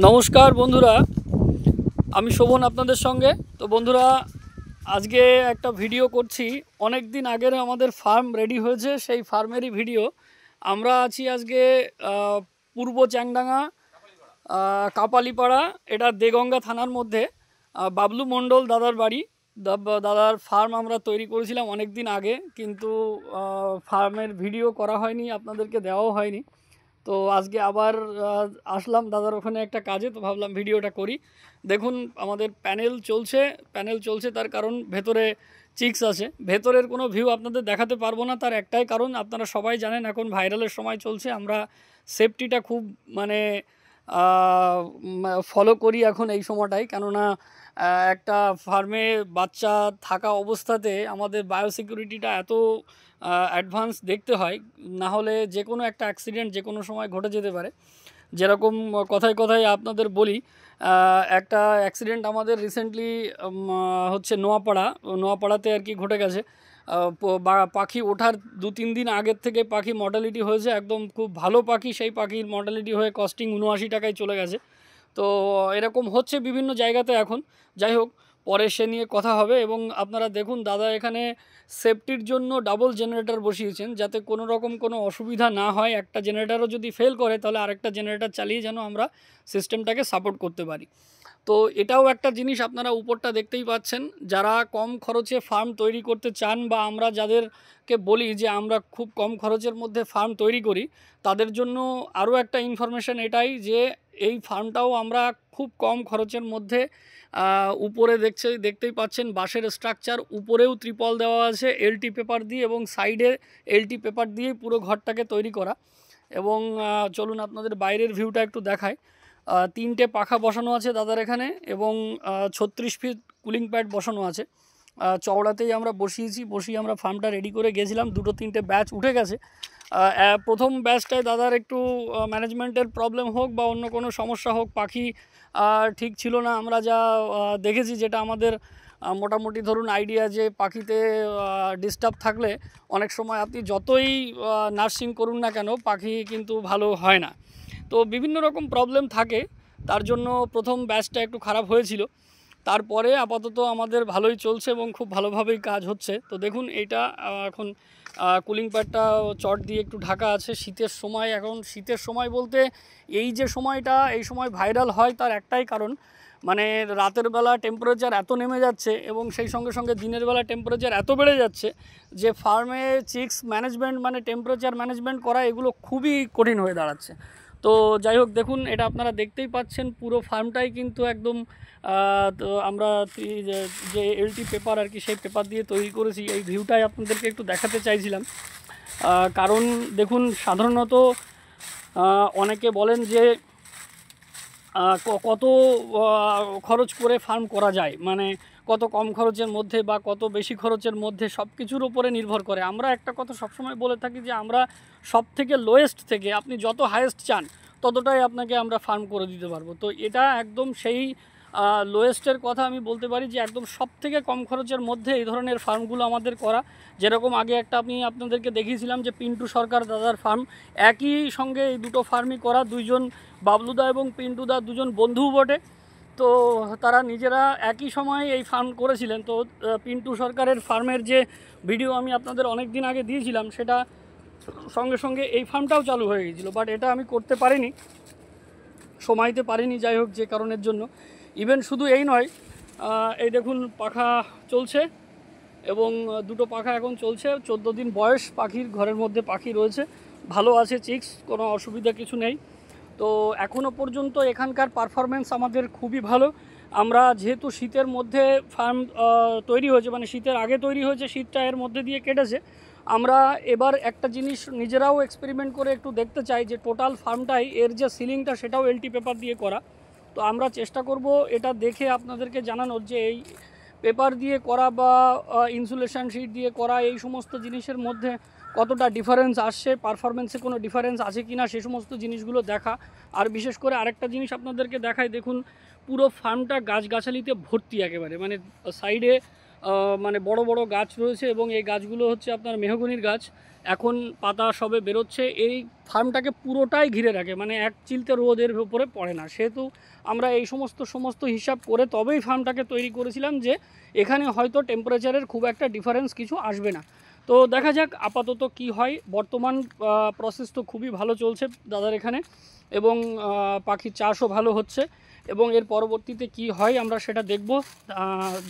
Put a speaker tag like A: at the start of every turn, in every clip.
A: নমস্কার বন্ধুরা, আমি শোভন আপনাদের সঙ্গে। তো বন্ধুরা, আজকে একটা ভিডিও করছি। অনেক দিন আগের আমাদের ফার্ম রেডি হয়েছে, সেই ফার্মেরই ভিডিও। আমরা আছি আজকে পূর্ব চ্যাংডাঙ্গা, কাপালিপাড়া, এটা দেগঙ্গা থানার মধ্যে। বাবলু মণ্ডল দাদার বাড়ি। দাদার ফার্ম আমরা তৈরি করেছিলাম অনেক দিন আগে, কিন্তু ফার্মের ভিডিও করা হয়নি, আপনাদেরকে দেওয়াও হয়নি। তো আজকে আবার আসলাম দাদার ওখানে একটা কাজে, তো ভাবলাম ভিডিওটা করি। দেখুন আমাদের প্যানেল চলছে, তার কারণ ভেতরে চিক্স আছে। ভেতরের কোনো ভিউ আপনাদের দেখাতে পারবো না, তার একটাই কারণ, আপনারা সবাই জানেন এখন ভাইরালের সময় চলছে। আমরা সেফটিটা খুব মানে ফলো করি এখন এই সময়টাই, কেননা একটা ফার্মে বাচ্চা থাকা অবস্থাতে আমাদের বায়োসিকিউরিটিটা এত অ্যাডভান্স দেখতে হয়, না হলে যে কোনো একটা অ্যাক্সিডেন্ট যে কোনো সময় ঘটে যেতে পারে। যেরকম কথায় কথায় আপনাদের বলি, একটা অ্যাক্সিডেন্ট আমাদের রিসেন্টলি হচ্ছে নোয়াপাড়াতে আর কি ঘটে গেছে। পাখি ওঠার 2-3 দিন আগের থেকে পাখি মর্টালিটি হয়েছে, একদম খুব ভালো পাখি, সেই পাখির মর্টালিটি হয়ে কস্টিং 79 টাকায় চলে গেছে। তো এরকম হচ্ছে বিভিন্ন জায়গাতে এখন। যাই হোক, পরে সে নিয়ে কথা হবে। এবং আপনারা দেখুন, দাদা এখানে সেফটির জন্য ডাবল জেনারেটর বসিয়েছেন, যাতে কোনো রকম কোনো অসুবিধা না হয়। একটা জেনারেটরও যদি ফেল করে, তাহলে আরেকটা জেনারেটর চালিয়ে যেন আমরা সিস্টেমটাকে সাপোর্ট করতে পারি। তো এটাও একটা জিনিস, আপনারা উপরটা দেখতেই পাচ্ছেন। যারা কম খরচে ফার্ম তৈরি করতে চান, বা আমরা যাদেরকে বলি যে আমরা খুব কম খরচের মধ্যে ফার্ম তৈরি করি, তাদের জন্য আরও একটা ইনফরমেশান এটাই যে এই ফার্মটাও আমরা খুব কম খরচের মধ্যে, উপরে দেখতেই পাচ্ছেন বাঁশের স্ট্রাকচার, উপরেও ত্রিপল দেওয়া আছে এলটি পেপার দিয়ে, এবং সাইডে এলটি পেপার দিয়ে পুরো ঘরটাকে তৈরি করা। এবং চলুন আপনাদের বাইরের ভিউটা একটু দেখায়। 3টে পাখা বসানো আছে দাদার এখানে, এবং 36 ফিট কুলিং প্যাড বসানো আছে। চওড়াতেই আমরা বসিয়ে আমরা ফার্মটা রেডি করে গেছিলাম। 2-3টে ব্যাচ উঠে গেছে। প্রথম ব্যাচটায় দাদার একটু ম্যানেজমেন্টের প্রবলেম হোক বা অন্য কোনো সমস্যা হোক, পাখি ঠিক ছিল না। আমরা যা দেখেছি, যেটা আমাদের মোটামুটি ধরুন আইডিয়া, যে পাখিতে ডিস্টার্ব থাকলে অনেক সময় আপনি যতই নার্সিং করুন না কেন, পাখি কিন্তু ভালো হয় না। তো বিভিন্ন রকম প্রবলেম থাকে, তার জন্য প্রথম ব্যাচটা একটু খারাপ হয়েছিল। তারপরে আপাতত আমাদের ভালোই চলছে এবং খুব ভালোভাবেই কাজ হচ্ছে। তো দেখুন এইটা এখন কুলিং প্যাডটা চট দিয়ে একটু ঢাকা আছে। শীতের সময়, এখন শীতের সময় বলতে এই যে সময়টা, এই সময় ভাইরাল হয়, তার একটাই কারণ, মানে রাতের বেলা টেম্পারেচার এত নেমে যাচ্ছে, এবং সেই সঙ্গে সঙ্গে দিনের বেলা টেম্পারেচার এত বেড়ে যাচ্ছে যে ফার্মে চিক্স ম্যানেজমেন্ট, মানে টেম্পারেচার ম্যানেজমেন্ট করা, এগুলো খুবই কঠিন হয়ে দাঁড়াচ্ছে। তো যাই হোক, দেখুন এটা আপনারা দেখতেই পাচ্ছেন, পুরো ফার্মটাই কিন্তু একদম তো আমরা যে এলটি পেপার আর কি, সেই পেপার দিয়ে তৈরি করেছি। এই ভিউটাই আপনাদেরকে একটু দেখাতে চাইছিলাম। কারণ দেখুন, সাধারণত অনেকে বলেন যে কত খরচ করে ফার্ম করা যায়, মানে কত কম খরচের মধ্যে বা কত বেশি খরচের মধ্যে, সব কিছুর উপরে নির্ভর করে। আমরা একটা কথা সবসময় বলে থাকি যে আমরা সব থেকে লোয়েস্ট থেকে আপনি যত হায়েস্ট চান, ততটাই আপনাকে আমরা ফার্ম করে দিতে পারবো। তো এটা একদম সেই লোয়েস্টের কথা আমি বলতে পারি, যে একদম সব থেকে কম খরচের মধ্যে এই ধরনের ফার্মগুলো আমাদের করা। যেরকম আগে একটা আমি আপনাদেরকে দেখিয়েছিলাম যে পিন্টু সরকার দাদার ফার্ম, একই সঙ্গে এই দুটো ফার্মই করা। দুইজন, বাবলুদা এবং পিন্টুদা, দুজন বন্ধুও বটে। তো তারা নিজেরা একই সময় এই ফার্ম করেছিলেন। তো পিন্টু সরকারের ফার্মের যে ভিডিও আমি আপনাদের অনেক দিন আগে দিয়েছিলাম, সেটা সঙ্গে সঙ্গে এই ফার্মটাও চালু হয়ে গিয়েছিলো, বাট এটা আমি করতে পারিনি, সময়তে পারিনি। যাই হোক, যে কারণের জন্য। ইভেন শুধু এই নয়, এই দেখুন পাখা চলছে, এবং দুটো পাখা এখন চলছে। 14 দিন বয়স পাখির, ঘরের মধ্যে পাখি রয়েছে, ভালো আছে চিক্স, কোনো অসুবিধা কিছু নেই। তো এখনও পর্যন্ত এখানকার পারফরমেন্স আমাদের খুবই ভালো। আমরা যেহেতু শীতের মধ্যে ফার্ম তৈরি হয়েছে, মানে শীতের আগে তৈরি হয়েছে, শীতটা এর মধ্যে দিয়ে কেটেছে, আমরা এবার একটা জিনিস নিজেরাও এক্সপেরিমেন্ট করে একটু দেখতে চাই, যে টোটাল ফার্মটাই, এর যে সিলিংটা, সেটাও এলটি পেপার দিয়ে করা। তো আমরা চেষ্টা করব এটা দেখে আপনাদেরকে জানানোর, যে এই পেপার দিয়ে করা বা ইনসুলেশন শিট দিয়ে করা, এই সমস্ত জিনিসের মধ্যে কতটা ডিফারেন্স আসছে, পারফরমেন্সে কোনো ডিফারেন্স আছে কি না, সে সমস্ত জিনিসগুলো দেখা। আর বিশেষ করে আরেকটা জিনিস আপনাদেরকে দেখাই, দেখুন পুরো ফার্মটা গাছগাছালিতে ভর্তি একেবারে, মানে সাইডে মানে বড় বড় গাছ রয়েছে এবং এই গাছগুলো হচ্ছে আপনার মেহগনির গাছ। এখন পাতা সবে বেরোচ্ছে। এই ফার্মটাকে পুরোটাই ঘিরে রাখে, মানে এক চিলতে রোদের উপরে পড়ে না। সেহেতু আমরা এই সমস্ত হিসাব করে তবেই ফার্মটাকে তৈরি করেছিলাম যে এখানে হয়তো টেম্পারেচারের খুব একটা ডিফারেন্স কিছু আসবে না। তো দেখা যাক আপাতত কি হয়। বর্তমান প্রসেস তো খুবই ভালো চলছে দাদার এখানে, এবং পাখির চাষও ভালো হচ্ছে, এবং এর পরবর্তীতে কি হয় আমরা সেটা দেখব।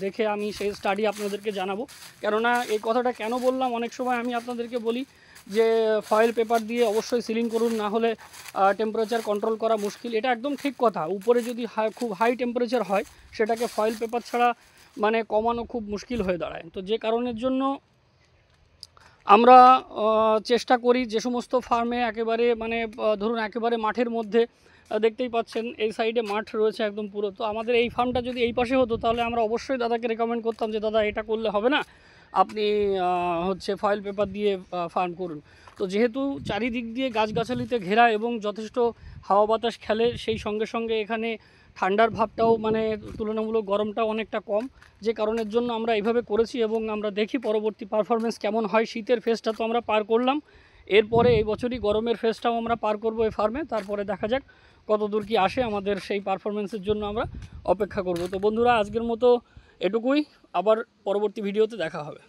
A: দেখে আমি সেই স্টাডি আপনাদেরকে জানাবো। কেননা এই কথাটা কেন বললাম, অনেক সময় আমি আপনাদেরকে বলি যে ফয়েল পেপার দিয়ে অবশ্যই সিলিং করুন, না হলে টেম্পারেচার কন্ট্রোল করা মুশকিল। এটা একদম ঠিক কথা। উপরে যদি খুব হাই টেম্পারেচার হয় সেটাকে ফয়েল পেপার ছাড়া মানে কমানো খুব মুশকিল হয়ে দাঁড়ায়। তো যে কারণের জন্য আমরা চেষ্টা করি যে সমস্ত ফার্মে একেবারে মানে ধরুন একেবারে মাঠের মধ্যে, দেখতেই পাচ্ছেন এই সাইডে মাঠ রয়েছে একদম পুরো। তো আমাদের এই ফার্মটা যদি এই পাশে হতো তাহলে আমরা অবশ্যই দাদাকে রেকমেন্ড করতাম যে দাদা এটা করলে হবে না, আপনি হচ্ছে ফয়েল পেপার দিয়ে ফার্ম করুন। তো যেহেতু চারিদিক দিয়ে গাছগাছালিতে ঘেরা এবং যথেষ্ট হাওয়া বাতাস খেলে, সেই সঙ্গে সঙ্গে এখানে ঠান্ডার ভাবটাও মানে তুলনামূলক গরমটাও অনেকটা কম, যে কারণের জন্য আমরা এইভাবে করেছি। এবং আমরা দেখি পরবর্তী পারফরমেন্স কেমন হয়। শীতের ফেজটা তো আমরা পার করলাম, এরপরে এই বছরই গরমের ফেজটাও আমরা পার করব এই ফার্মে। তারপরে দেখা যাক কত দূর কি আসে, আমাদের সেই পারফরমেন্সের জন্য আমরা অপেক্ষা করব। তো বন্ধুরা, আজকের মতো এটুকুই, আবার পরবর্তী ভিডিওতে দেখা হবে।